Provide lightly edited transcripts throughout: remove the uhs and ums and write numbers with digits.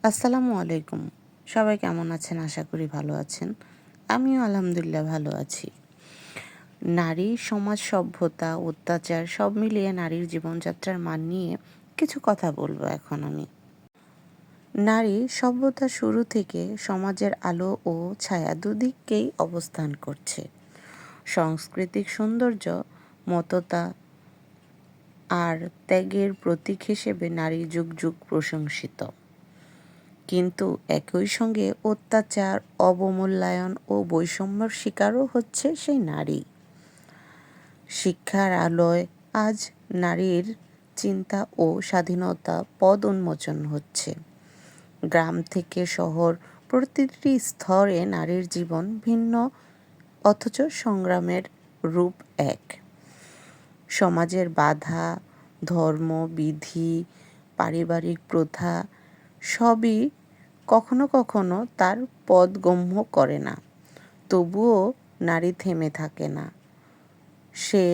আসসালামু আলাইকুম। সবাই কেমন আছেন? আশা করি ভালো আছেন। আমিও আলহামদুলিল্লাহ ভালো আছি। নারী, সমাজ, সভ্যতা, অত্যাচার সব মিলিয়ে নারীর জীবনযাত্রার মান নিয়ে কিছু কথা বলবো এখন আমি। নারী সভ্যতার শুরু থেকে সমাজের আলো ও ছায়া দুদিকেই অবস্থান করছে। সাংস্কৃতিক সৌন্দর্য, মততা আর ত্যাগের প্রতীক হিসেবে নারী যুগ যুগ প্রশংসিত। কিন্তু একই সঙ্গে অত্যাচার, অবমূল্যায়ন ও বৈষম্যের শিকারও হচ্ছে সেই নারী। শিক্ষার আলোয় আজ নারীর চিন্তা ও স্বাধীনতা পথ উন্মোচন হচ্ছে। গ্রাম থেকে শহর, প্রতিটি স্তরে নারীর জীবন ভিন্ন, অথচ সংগ্রামের রূপ এক। সমাজের বাধা, ধর্ম, বিধি, পারিবারিক প্রথা সবই কখনো কখনো তার পথগম্য করে না। তবুও নারী থেমে থাকে না। সে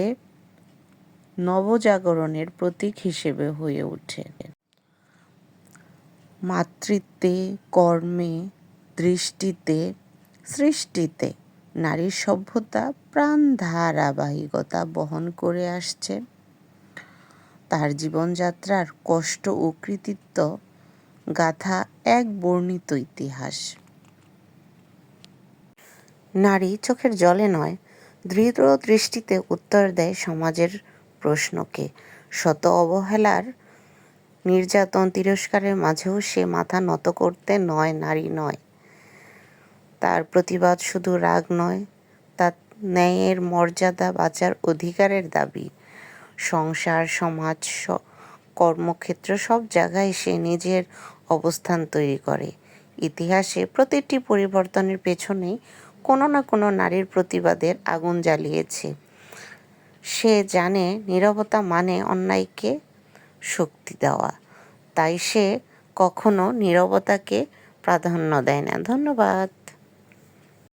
নবজাগরণের প্রতীক হিসেবে হয়ে ওঠে। মাতৃত্বে, কর্মে, দৃষ্টিতে, সৃষ্টিতে নারীর সভ্যতা প্রাণ ধারাবাহিকতা বহন করে আসছে। তার জীবনযাত্রার কষ্ট ও কৃতিত্ব গাথা এক বর্ণিত ইতিহাস। নারী চোখের জলে নয়, দৃঢ় দৃষ্টিতে উত্তর দেয় সমাজের প্রশ্নকে। শত অবহেলার, নির্যাতন, তিরস্কারের মাঝেও সে মাথা নত করতে নারী নয়। তার প্রতিবাদ শুধু রাগ নয়, তার ন্যায়ের মর্যাদা, বাঁচার অধিকারের দাবি। সংসার, সমাজ, কর্মক্ষেত্র সব জায়গায় সে নিজের অবস্থান তৈরি করে। ইতিহাসে প্রতিটি পরিবর্তনের পেছনেই কোনো না কোনো নারীর প্রতিবাদের আগুন জ্বালিয়েছে। সে জানে নীরবতা মানে অন্যায়কে শক্তি দেওয়া, তাই সে কখনো নীরবতাকে প্রাধান্য দেয় না। ধন্যবাদ।